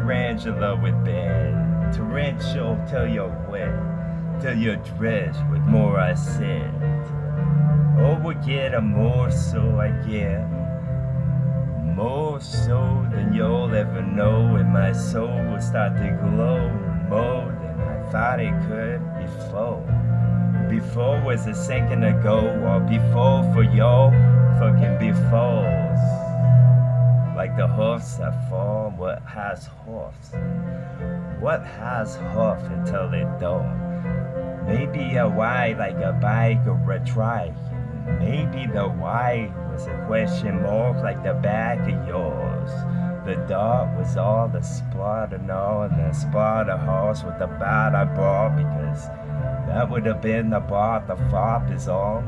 tarantula with bed. Torrential till you're wet, till you're drenched with more I said. Oh, we get a morsel I get, more so than you'll ever know, and my soul will start to glow more than I thought it could before. Before was a second ago, or before for your fucking befores. Like the hoofs that fall, what has hoofs? What has hoof until it don't? Maybe a why like a bike or a trike. Maybe the why was a question mark like the back of yours. The dot was all the spot and all, and the spot of horse with the bat I brought, because that would have been the bot the fop is all.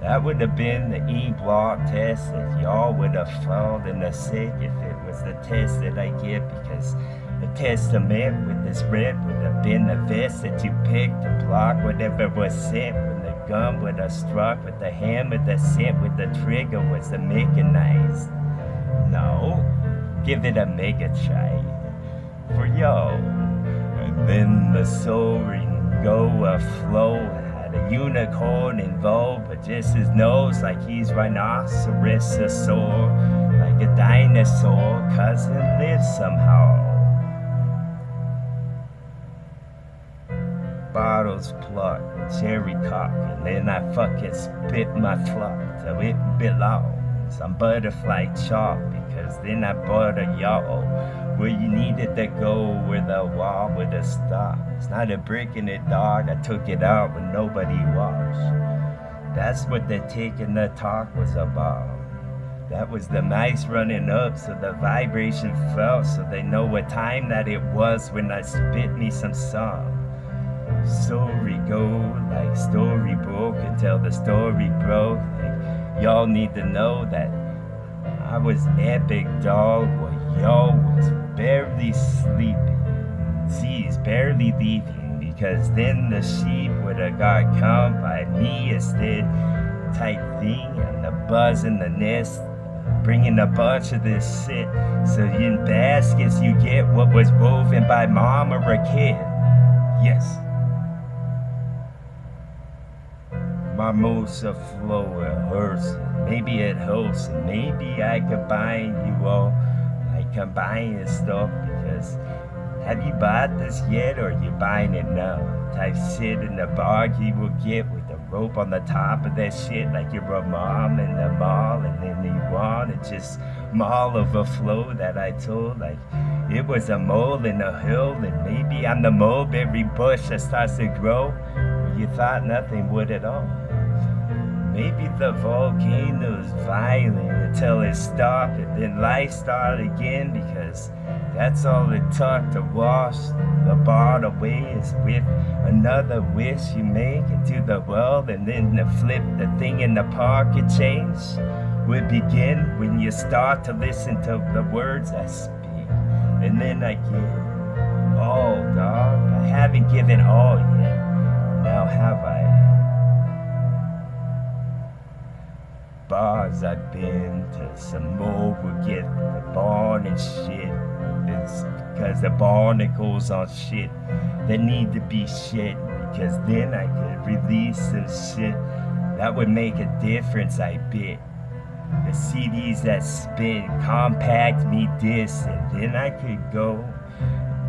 That would have been the E-block test that y'all would have found in the sick if it was the test that I get, because the testament with this red would have been the vest that you picked to block whatever was sent when the gun would have struck with the hammer that sent with the trigger was the mechanized. No, give it a mega try for yo. And then the soaring go afloat had a unicorn involved, but just his nose like he's rhinoceros-saur, like a dinosaur, cause it lives somehow. Bottles plucked, cherry cock, and then I fucking spit my flock till it belongs. I'm butterfly chalk, because then I bought a y'all where you needed to go, where the wall would have stopped. It's not a brick in it, dog. I took it out when nobody watched. That's what the tick and the talk was about. That was the mice running up, so the vibration felt, so they know what time that it was when I spit me some song. Story go like story broke until the story broke. Like y'all need to know that I was epic, dog, while y'all was barely sleeping. Z's barely leaving, because then the sheep would have got caught by me instead. Type thing, and the buzz in the nest, bringing a bunch of this shit. So in baskets you get what was woven by mom or a kid. Yes. Mimosa flow, it hurts. Maybe it helps, and maybe I combine you all. I combine this stuff because have you bought this yet, or you buying it now? Type shit in the bog you will get with the rope on the top of that shit, like you're a mom in the mall, and then you want it just mall of a flow that I told like it was a mole in a hill, and maybe I'm the mulberry bush that starts to grow where you thought nothing would at all. Maybe the volcano's violent until it stopped, and then life started again, because that's all it took to wash the bar away is with another wish you make into the world, and then to flip the thing in the pocket change would begin when you start to listen to the words I speak. And then I give all, dog. I haven't given all yet. Now have I? Bars I've been to, some more will get the barn and shit. It's because the barnacles on shit that need to be shit, because then I could release some shit that would make a difference, I bet. The CDs that spin, compact me this, and then I could go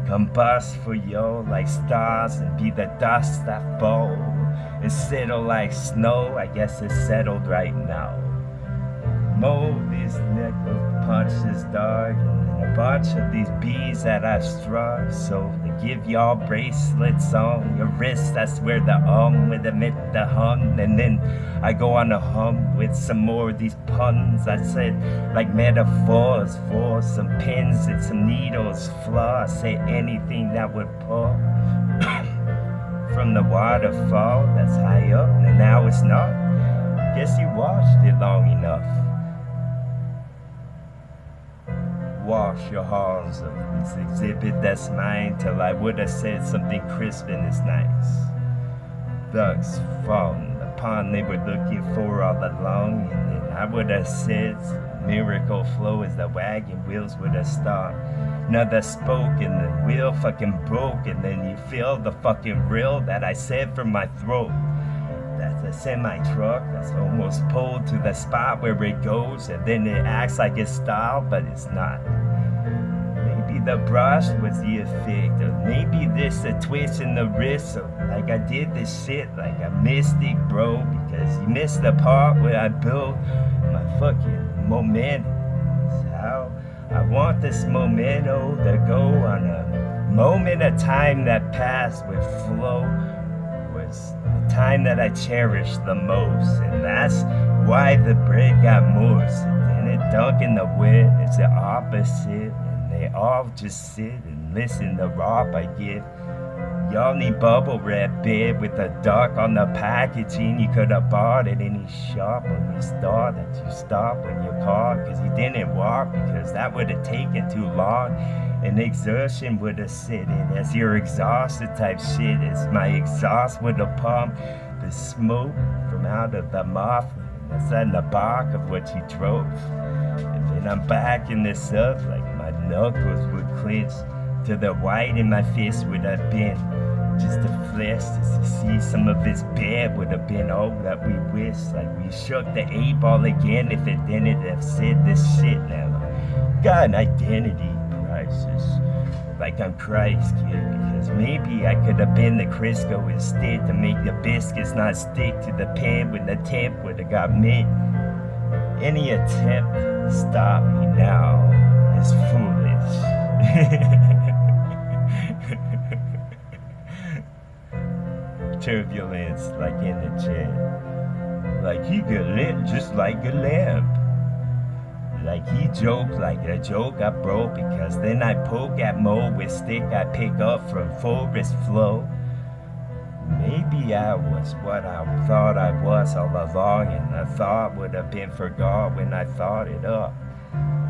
combust for yo like stars and be the dust that fall and settle like snow. I guess it's settled right now. Mold these nickel punches, dog, and a bunch of these bees that I've struck. So to give y'all bracelets on your wrist, that's where the with the hum, and then I go on a hum with some more of these puns. I said like metaphors for some pins and some needles, flaw. I say anything that would pull from the waterfall that's high up, and now it's not. Guess you watched it long enough. Wash your halls of this exhibit that's mine, till I would have said something crisp and it's nice. Ducks falling the pond they were looking for all along, and then I would have said miracle flow as the wagon wheels would have stopped. Another spoke and the wheel fucking broke, and then you feel the fucking rill that I said from my throat. That's a semi-truck that's almost pulled to the spot where it goes, and then it acts like it's style, but it's not. Maybe the brush was the effect, or maybe this a twist in the wrist, so like I did this shit like a mystic, bro, because you missed the part where I built my fucking momentum. How I want this memento to go on a moment of time that passed with flow, was the time that I cherished the most, and that's why the bread got moist. And then it dunk in the wet, it's the opposite. They all just sit and listen to rap I give. Y'all need bubble wrap bed with a duck on the packaging. You could have bought at any shop when you thought that you stopped when you called, cause you didn't walk because that would have taken too long, and exertion would have sit in as your exhausted type shit as my exhaust would have pumped the smoke from out of the muffler that's in the back of what you drove. And then I'm backing this up like my knuckles would clench to the white in my fist would have been just a flesh, just to see some of his bed would have been all that we wish. Like we shook the 8-ball again if it didn't have said this shit now. Got an identity crisis, like I'm Christ, kid, because maybe I could have been the Crisco instead to make the biscuits not stick to the pan when the temp would have got mid. Any attempt to stop me now is foolish. Turbulence like in the jet, like he get lit just like a lamp, like he joked like a joke I broke, because then I poke at Mo with stick I pick up from forest flow. Maybe I was what I thought I was all along, and the thought would have been forgot when I thought it up.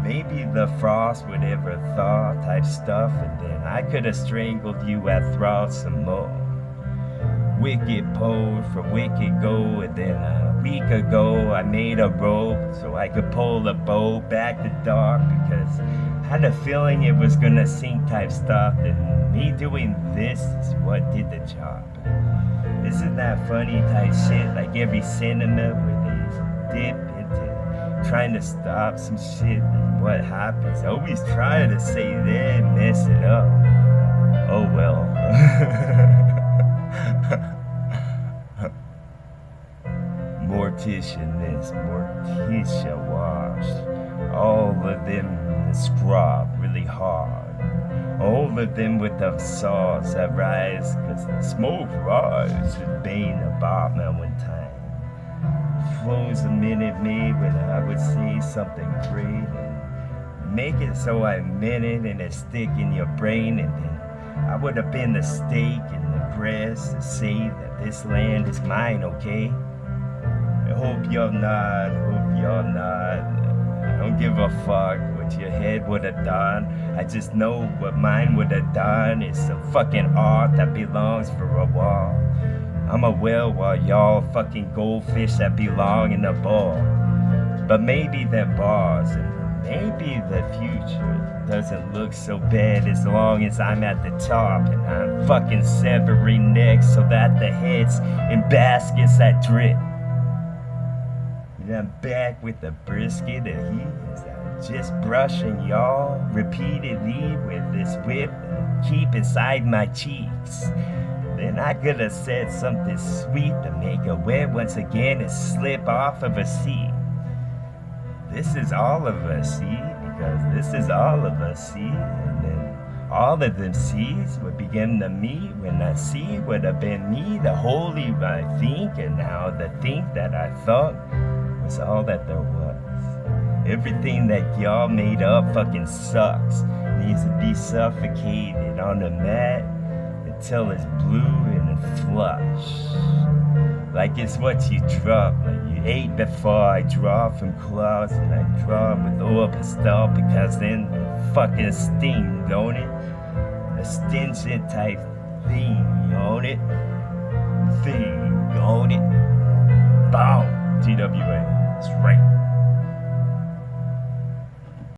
Maybe the frost would ever thaw type stuff, and then I could have strangled you at thrall some more. Wicked pose for wicked go, and then a week ago I made a rope so I could pull the bow back to dark, because I had a feeling it was gonna sink type stuff, and me doing this is what did the job. Isn't that funny type shit, like every cinema where they dip into trying to stop some shit, and what happens, always try to say they mess it up. Oh well. Mortician this, Morticia washed, all of them scrub really hard, all of them with the saws that rise, cause the smoke rise is bane about me one time. Flows a minute me when I would say something great, and make it so I meant it and it stick in your brain, and then I would have been the stake in the grass to say that this land is mine, okay? I hope you're not, I don't give a fuck what your head would have done. I just know what mine would have done. It's some fucking art that belongs for a wall. I'm a whale while y'all fucking goldfish that belong in a bowl. But maybe they're bars, and maybe the future doesn't look so bad as long as I'm at the top and I'm fucking severing necks so that the heads in baskets that drip. And I'm back with the brisket of heat as I'm just brushing y'all repeatedly with this whip and keep inside my cheeks. Then I could have said something sweet to make her wet once again and slip off of a seat. This is all of us, see? Because this is all of us, see? And then all of them sees would begin to meet when the sea would have been me, the holy I think, and now the think that I thought was all that there was. Everything that y'all made up fucking sucks. Needs to be suffocated on the mat until it's blue and flush. Like it's what you drop, like you ate before I draw from claws, and I draw with oil pastel because then it fucking sting, don't it? A stingent type thing, own it? Thing, own it? Boom! TWA, that's right.